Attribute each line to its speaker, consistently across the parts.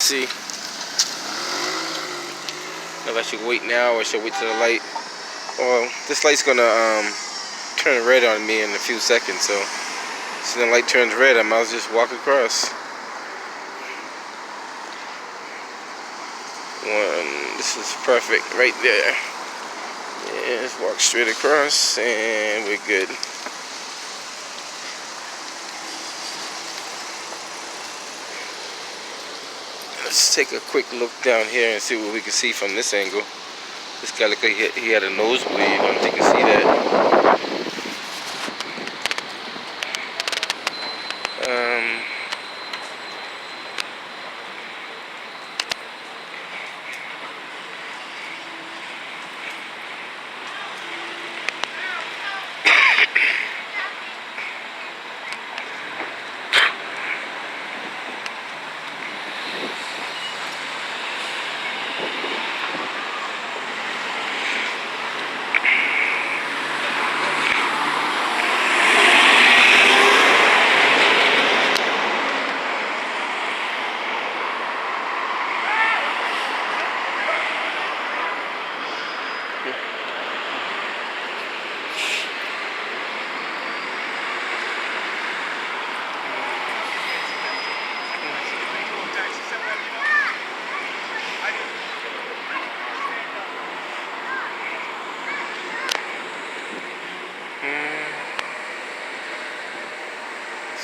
Speaker 1: see if I should wait now or should I wait till the light. Well, this light's gonna turn red on me in a few seconds, so as the light turns red, I might as well just walk across. This is perfect right there. Yeah, just walk straight across and we're good. Let's take a quick look down here and see what we can see from this angle. This guy looked like he had a nosebleed. I don't think you can see that.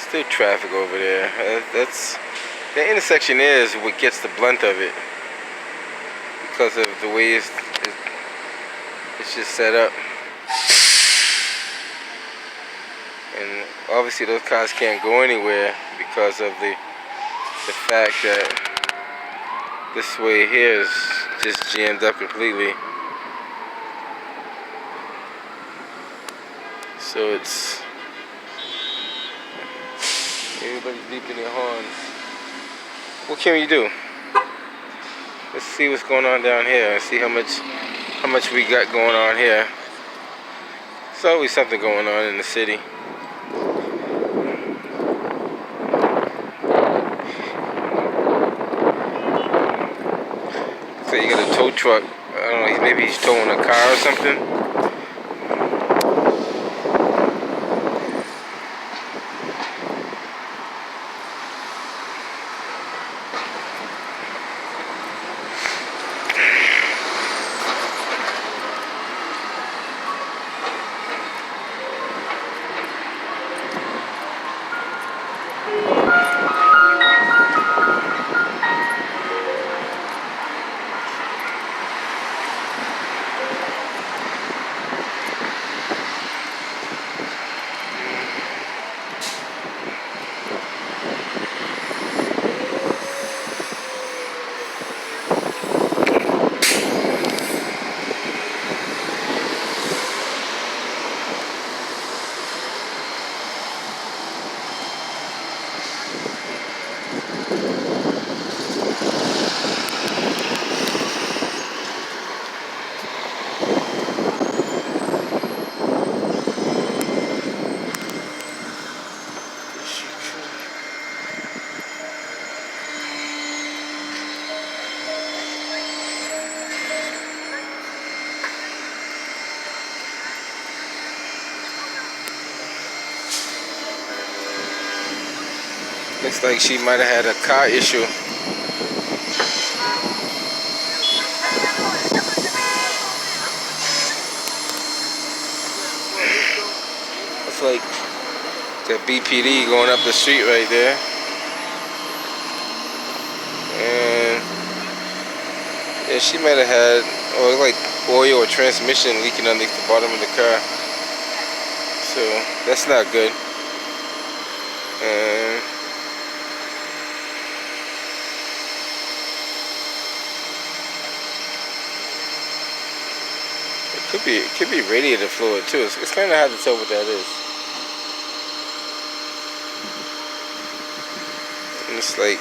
Speaker 1: Still traffic over there. That's the intersection is what gets the blunt of it because of the way it's just set up. And obviously those cars can't go anywhere because of the fact that this way here is just jammed up completely. So it's everybody's beeping their horns. What can we do? Let's see what's going on down here and see how much we got going on here. There's always something going on in the city. So you got a tow truck. I don't know, maybe he's towing a car or something. Looks like she might have had a car issue. It's like the BPD going up the street right there. And yeah, she might have had, or like oil or transmission leaking underneath the bottom of the car. So that's not good. And it could be radiator fluid too. It's kind of hard to tell what that is. And it's like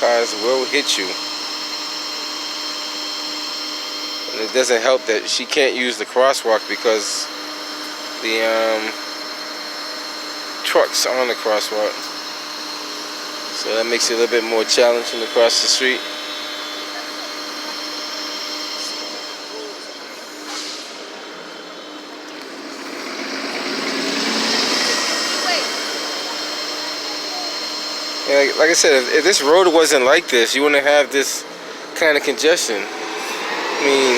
Speaker 1: cars will hit you. And it doesn't help that she can't use the crosswalk because the trucks are on the crosswalk. So that makes it a little bit more challenging to cross the street. And like I said, if this road wasn't like this, you wouldn't have this kind of congestion. I mean,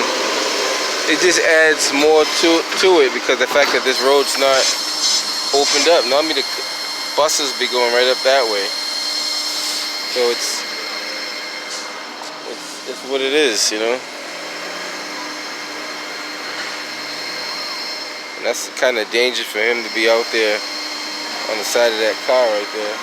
Speaker 1: it just adds more to it because the fact that this road's not opened up. Normally the buses be going right up that way. So it's what it is, you know. And that's kind of dangerous for him to be out there on the side of that car right there.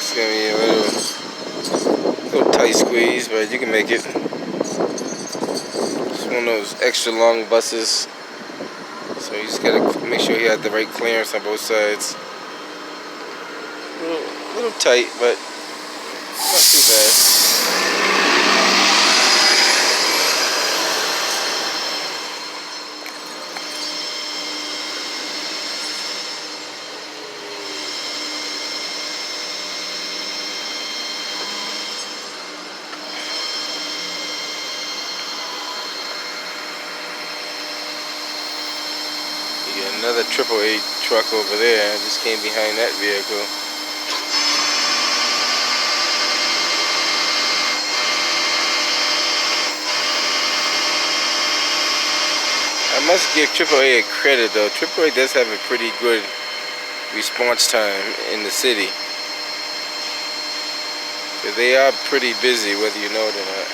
Speaker 1: It's gonna be a little tight squeeze, but you can make it. It's one of those extra long buses, so you just gotta make sure you have the right clearance on both sides. A little tight, but not too bad. Another AAA truck over there. I just came behind that vehicle. I must give AAA a credit though. AAA does have a pretty good response time in the city. But they are pretty busy whether you know it or not.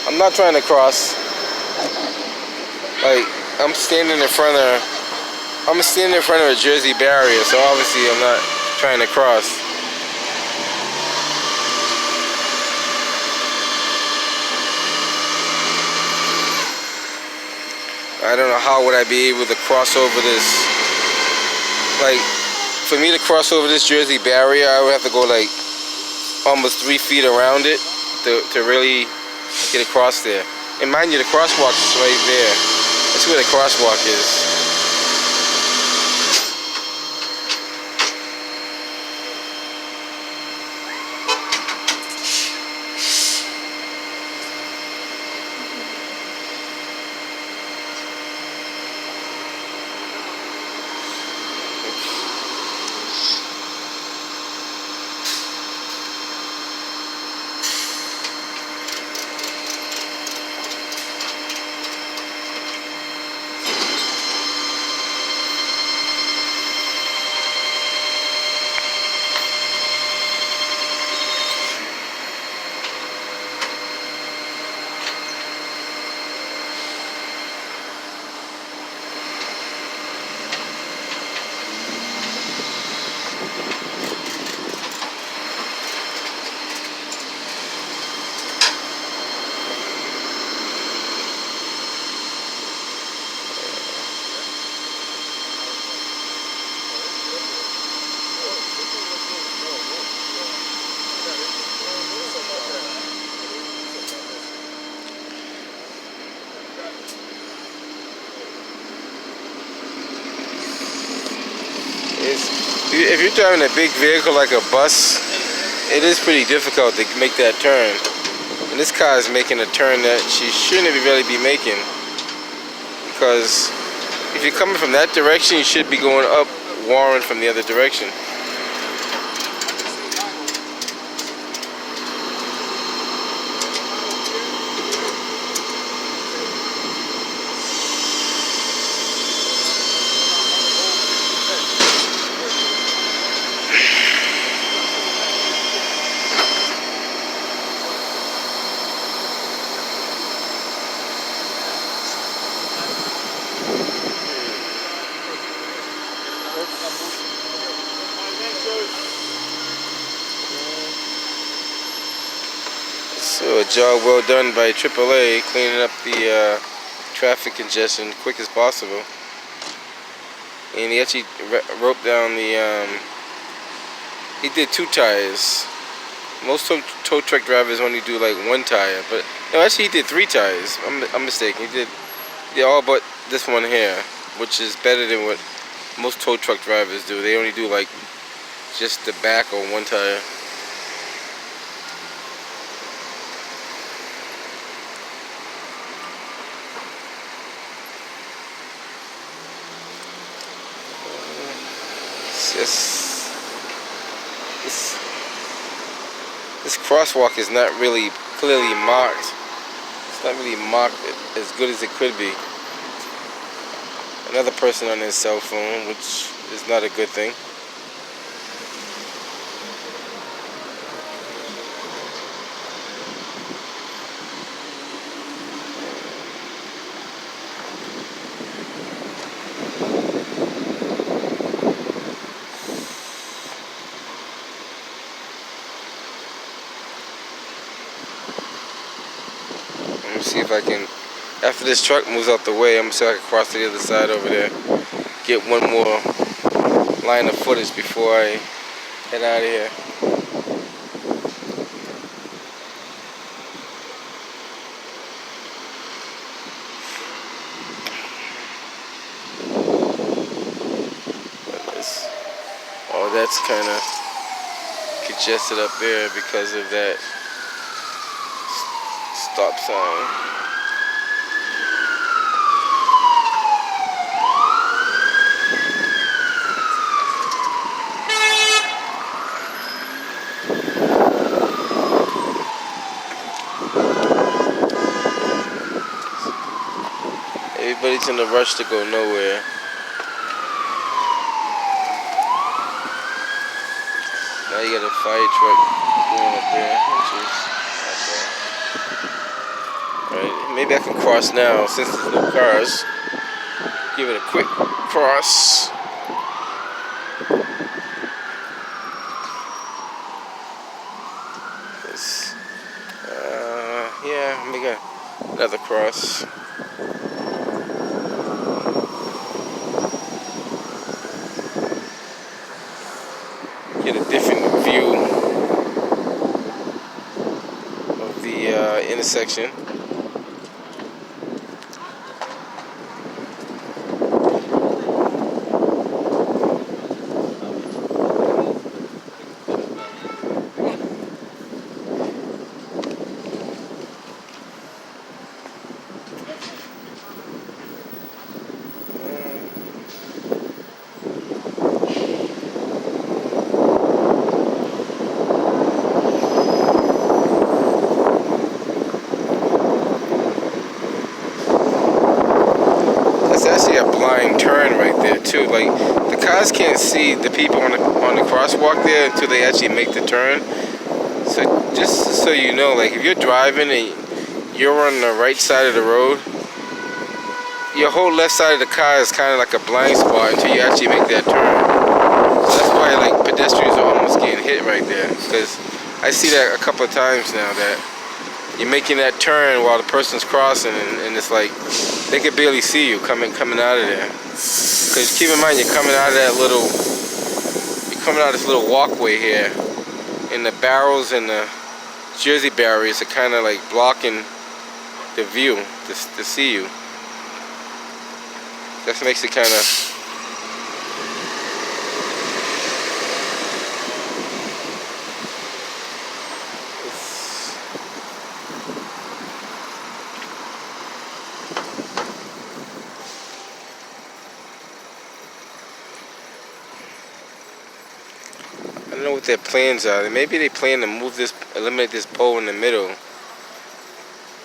Speaker 1: I'm not trying to cross. Like I'm standing in front of a Jersey barrier, so obviously I'm not trying to cross. I don't know how would I be able to cross over this. Like for me to cross over this Jersey barrier, I would have to go like almost 3 feet around it to really get across there. And mind you, the crosswalk is right there. That's where the crosswalk is. if you're driving a big vehicle like a bus, it is pretty difficult to make that turn. And this car is making a turn that she shouldn't really be making, because if you're coming from that direction, you should be going up Warren from the other direction. So a job well done by AAA, cleaning up the traffic congestion quick as possible. And he actually roped down the, he did 2 tires. Most tow truck drivers only do like 1 tire, but no, actually he did 3 tires. I'm mistaken. He did all but this one here, which is better than what most tow truck drivers do. They only do like just the back or 1 tire. This crosswalk is not really clearly marked. It's not really marked as good as it could be. Another person on his cell phone, which is not a good thing. Let me see if I can, after this truck moves out the way, I'm going to see if I can cross to the other side over there. Get one more line of footage before I head out of here. Oh, that's kind of congested up there because of that stop sign. Everybody's in a rush to go nowhere. Now you got a fire truck going up there, which is not bad. Alright, maybe I can cross now since there's no cars. Give it a quick cross. Yeah, make another cross. Get a different view of the intersection. Actually a blind turn right there too. Like the cars can't see the people on the crosswalk there until they actually make the turn. So just so you know, like if you're driving and you're on the right side of the road, your whole left side of the car is kind of like a blind spot until you actually make that turn. So that's why like pedestrians are almost getting hit right there, because I see that a couple of times now that you're making that turn while the person's crossing, and it's like they can barely see you coming out of there. Because keep in mind, you're coming out of this little walkway here, and the barrels and the Jersey barriers are kind of like blocking the view to see you. That makes it kind of know what their plans are. Maybe they plan to eliminate this pole in the middle,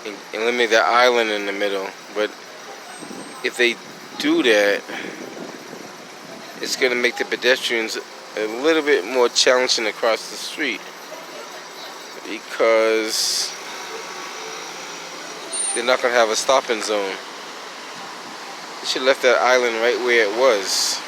Speaker 1: and eliminate that island in the middle. But if they do that, it's going to make the pedestrians a little bit more challenging across the street, because they're not going to have a stopping zone. They should have left that island right where it was.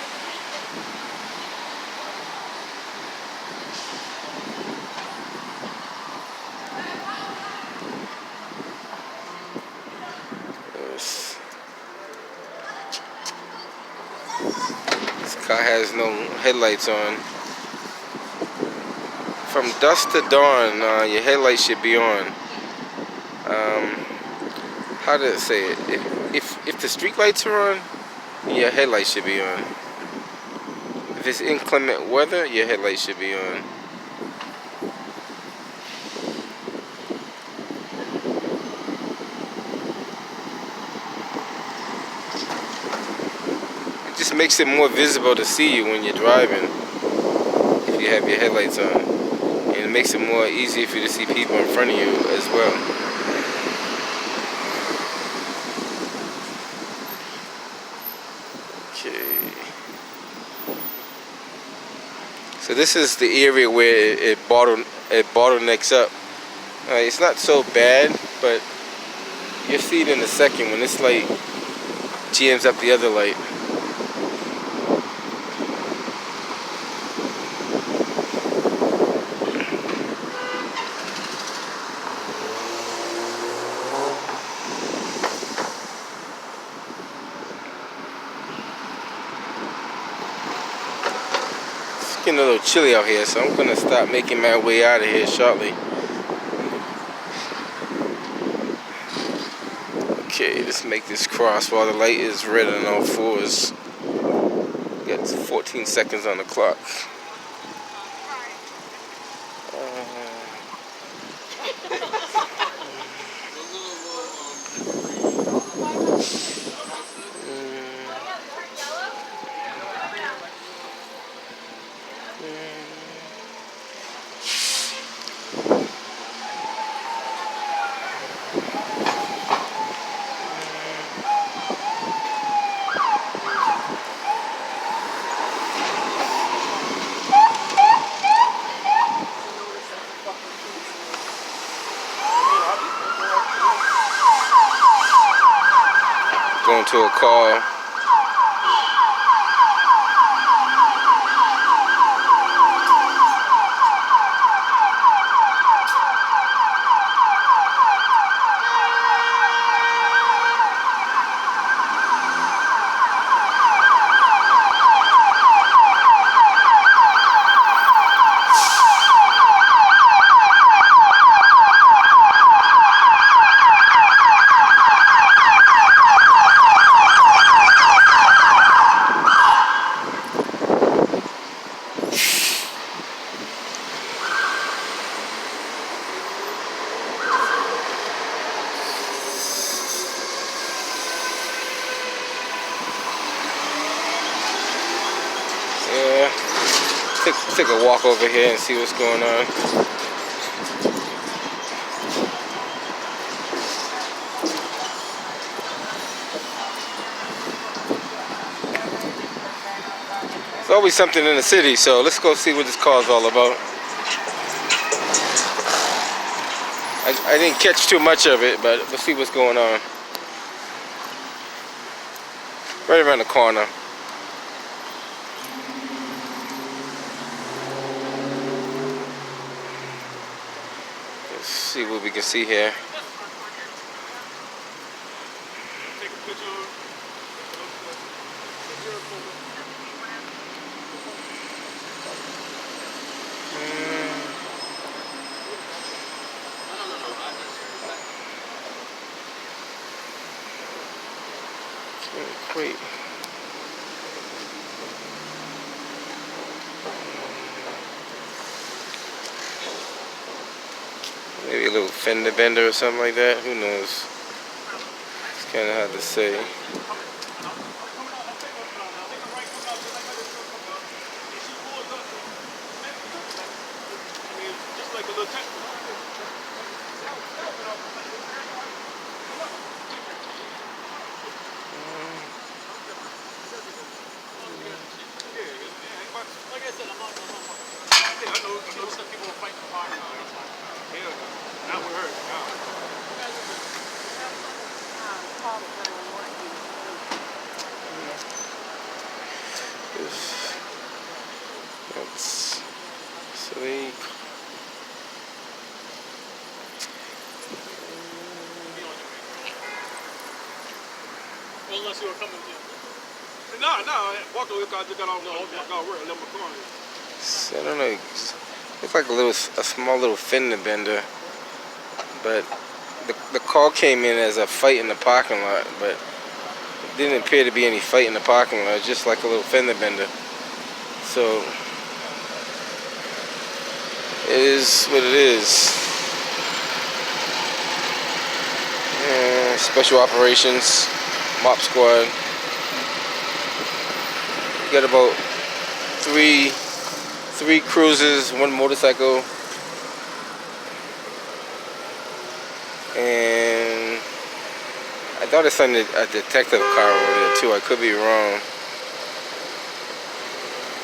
Speaker 1: This car has no headlights on. From dusk to dawn, your headlights should be on. How did it say it? If the street lights are on, your headlights should be on. If it's inclement weather, your headlights should be on. It just makes it more visible to see you when you're driving if you have your headlights on. And it makes it more easy for you to see people in front of you as well. So this is the area where it bottlenecks up. It's not so bad, but you'll see it in a second when this light jams up the other light. It's getting a little chilly out here, so I'm gonna stop making my way out of here shortly. Okay, let's make this cross while the light is red on all fours. Got 14 seconds on the clock. Going to a call. Take a walk over here and see what's going on. There's always something in the city, so let's go see what this car is all about. I didn't catch too much of it, but let's see what's going on. Right around the corner. Let's see what we can see here. Wait. Maybe a little fender bender or something like that. Who knows? It's kind of hard to say.
Speaker 2: know some people were fighting the parking lot. Hell no. Not with her. No.
Speaker 1: So they.
Speaker 2: Unless you were coming in. No, I walked over because I just got off. No, I got work. I left my car in.
Speaker 1: So I don't know. It's like a small little fender bender, but the call came in as a fight in the parking lot, but it didn't appear to be any fight in the parking lot. Just like a little fender bender. So it is what it is. Special operations, mop squad. We got about three cruisers, one motorcycle, and I thought I saw a detective car over there too. I could be wrong.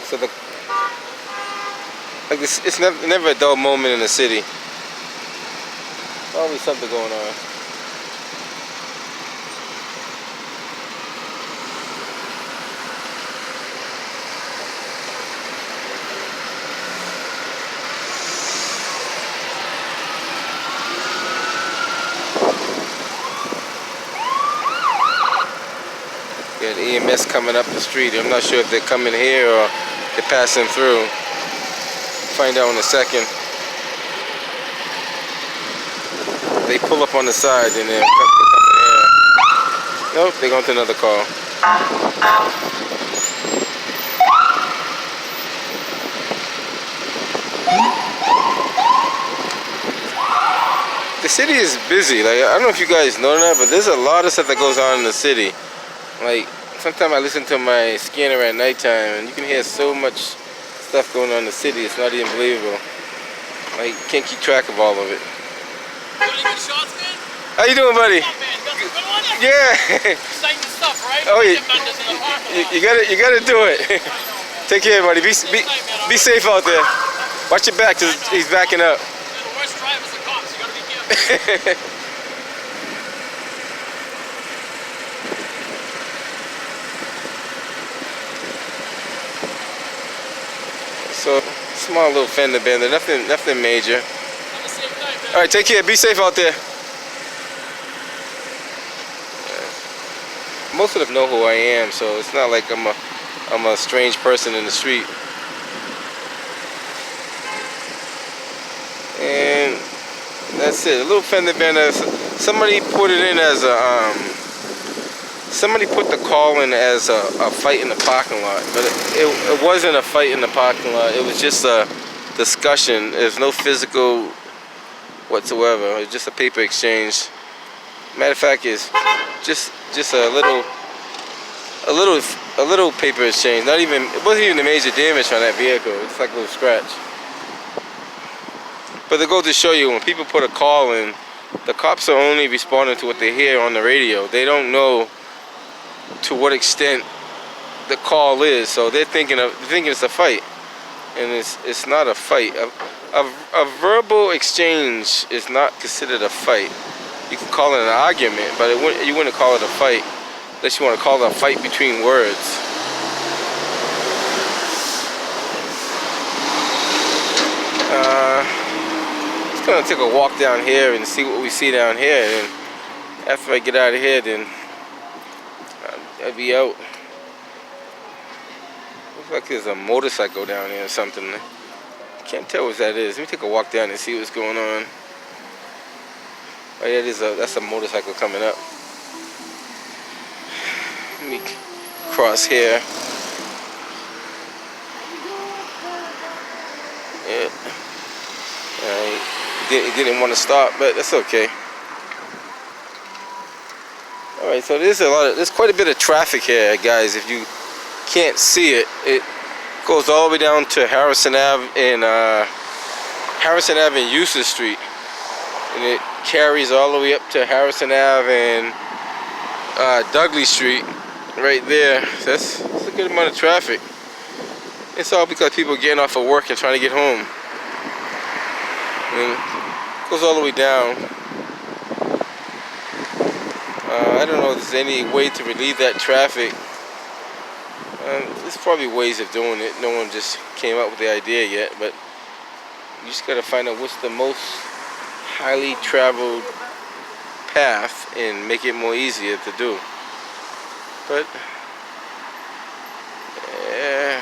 Speaker 1: So it's never a dull moment in the city. Always something going on. Got EMS coming up the street. I'm not sure if they're coming here or they're passing through. Find out in a second. They pull up on the side and they're coming here. Nope, they're going to another call. The city is busy. Like, I don't know if you guys know that, but there's a lot of stuff that goes on in the city. Like, sometimes I listen to my scanner at nighttime and you can hear so much stuff going on in the city, it's not even believable. Like, can't keep track of all of it.
Speaker 2: You got any good shots, man?
Speaker 1: How you doing, buddy?
Speaker 2: What's up, man? Got some good ones?
Speaker 1: Yeah.
Speaker 2: Exciting stuff, right?
Speaker 1: Oh, you gotta do it. Take care, buddy. Be safe out there. Watch your back, cause he's backing up.
Speaker 2: The worst drivers are cops. You gotta be careful.
Speaker 1: So, small little fender bender, nothing major.
Speaker 2: Have a safe night, man.
Speaker 1: All right, take care. Be safe out there. Most of them know who I am, so it's not like I'm a strange person in the street. And that's it. A little fender bender. Somebody put it in as a somebody put the call in as a fight in the parking lot, but it wasn't a fight in the parking lot. It was just a discussion. There's no physical whatsoever. It's just a paper exchange. Matter of fact, it's just a little paper exchange. Not even, it wasn't even a major damage on that vehicle. It's like a little scratch. But it goes to show you, when people put a call in, the cops are only responding to what they hear on the radio. They don't know to what extent the call is, so they're thinking it's a fight, and it's not a fight. A verbal exchange is not considered a fight. You can call it an argument, but you wouldn't call it a fight unless you want to call it a fight between words. Just gonna take a walk down here and see what we see down here, and after I get out of here, then I'll be out. Looks like there's a motorcycle down here or something. Can't tell what that is. Let me take a walk down and see what's going on. Oh yeah, that's a motorcycle coming up. Let me cross here. Yeah. It didn't want to stop, but that's okay. Alright, so there's quite a bit of traffic here, guys. If you can't see it, it goes all the way down to Harrison Ave and Eustis Street, and it carries all the way up to Harrison Ave and Dudley Street, right there. So that's a good amount of traffic. It's all because people are getting off of work and trying to get home. And it goes all the way down. I don't know if there's any way to relieve that traffic. There's probably ways of doing it. No one just came up with the idea yet, but you just gotta find out what's the most highly traveled path and make it more easier to do. But yeah,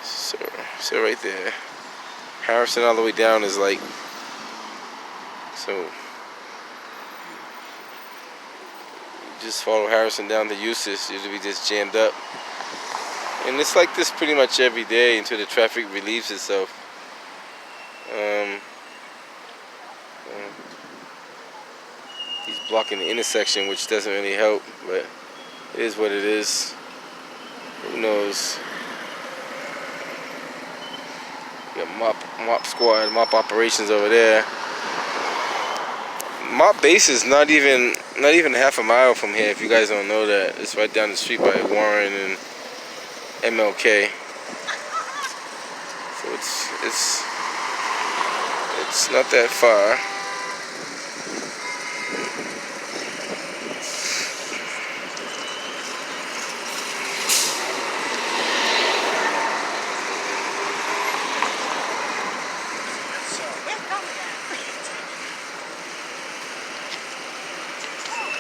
Speaker 1: so right there, Harrison all the way down is like, so just follow Harrison down to Eustis, usually be just jammed up. And it's like this pretty much every day until the traffic relieves itself. He's blocking the intersection, which doesn't really help, but it is what it is. Who knows? We got mop squad, mop operations over there. Mop base is not even half a mile from here. If you guys don't know that, it's right down the street by Warren and MLK. So it's not that far.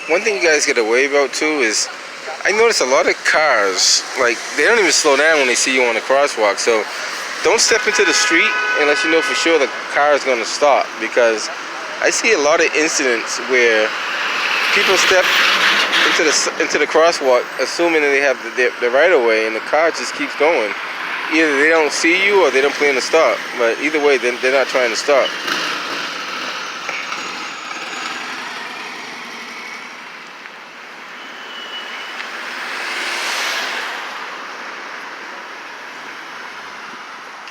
Speaker 1: One thing you guys get to worry about too is, I notice a lot of cars, like, they don't even slow down when they see you on the crosswalk. So don't step into the street unless you know for sure the car is going to stop, because I see a lot of incidents where people step into the crosswalk assuming that they have the right of way, and the car just keeps going. Either they don't see you or they don't plan to stop, but either way they're not trying to stop.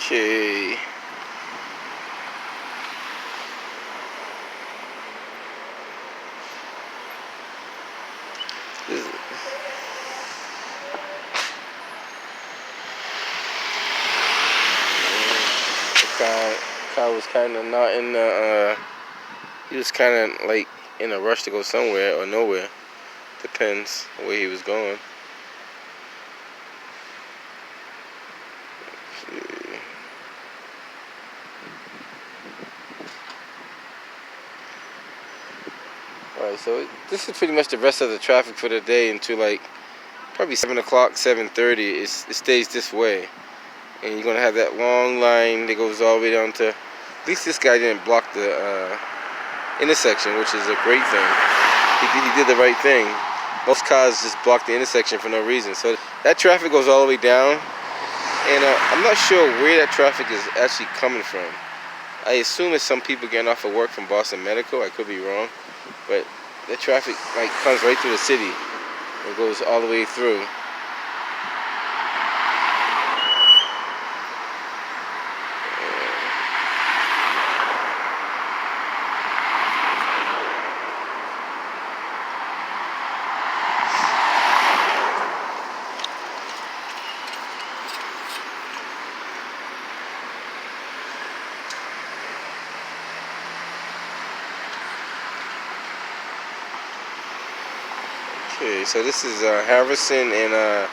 Speaker 1: Okay. The car was kind of not in the, he was kind of like in a rush to go somewhere or nowhere. Depends where he was going. Alright, so this is pretty much the rest of the traffic for the day until like probably 7 o'clock, 7:30. It stays this way. And you're going to have that long line that goes all the way down to, at least this guy didn't block the intersection, which is a great thing. He did the right thing. Most cars just block the intersection for no reason. So that traffic goes all the way down. And I'm not sure where that traffic is actually coming from. I assume it's some people getting off of work from Boston Medical. I could be wrong. But the traffic like comes right through the city. It goes all the way through. Okay, so this is Harrison and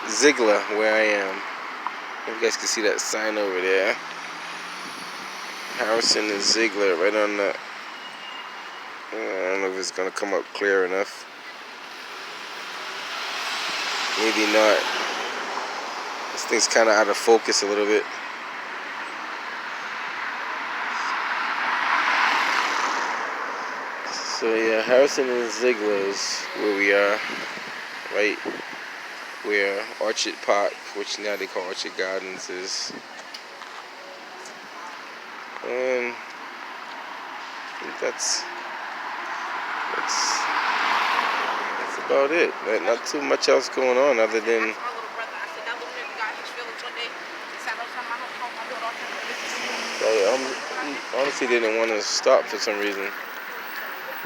Speaker 1: Ziegler where I am. If you guys can see that sign over there. Harrison and Ziegler right on the, I don't know if it's going to come up clear enough. Maybe not. This thing's kind of out of focus a little bit. So yeah, Harrison and Ziegler is where we are, right where Orchard Park, which now they call Orchard Gardens, is. And I think that's about it. Not too much else going on other than he honestly didn't want to stop for some reason.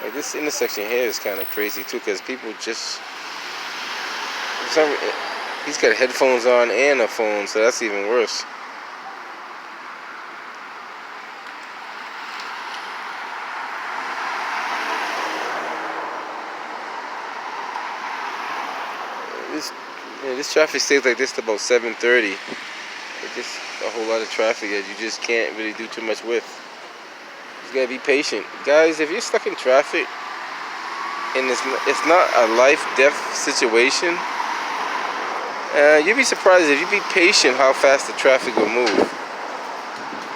Speaker 1: Like, this intersection here is kind of crazy too, because people just, He's got headphones on and a phone, so that's even worse. This traffic stays like this to about 7:30. It's just a whole lot of traffic that you just can't really do too much with. You gotta be patient, guys. If you're stuck in traffic and it's not a life-death situation, you'd be surprised if you be patient how fast the traffic will move.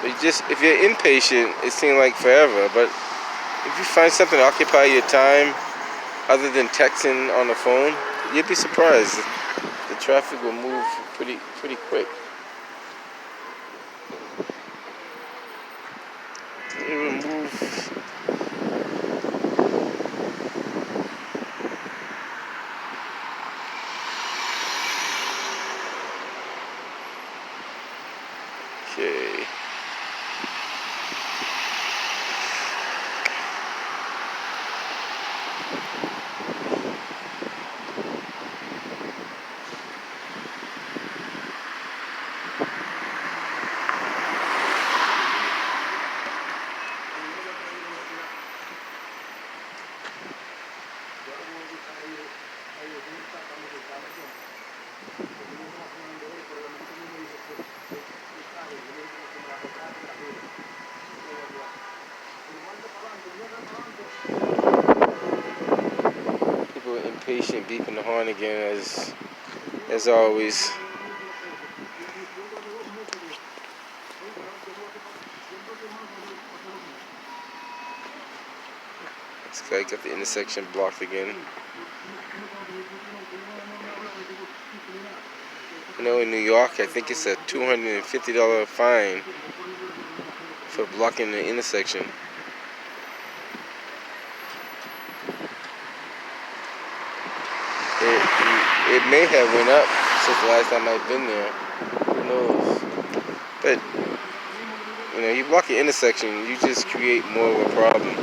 Speaker 1: But if you're impatient, it seems like forever. But if you find something to occupy your time other than texting on the phone, you'd be surprised. The traffic will move pretty quick. It will move. Okay. People are impatient, beeping the horn again as always. This guy got the intersection blocked again. You know, in New York, I think it's a $250 fine for blocking the intersection. It may have went up since the last time I've been there. Who knows? But you know, you block the intersection, you just create more of a problem.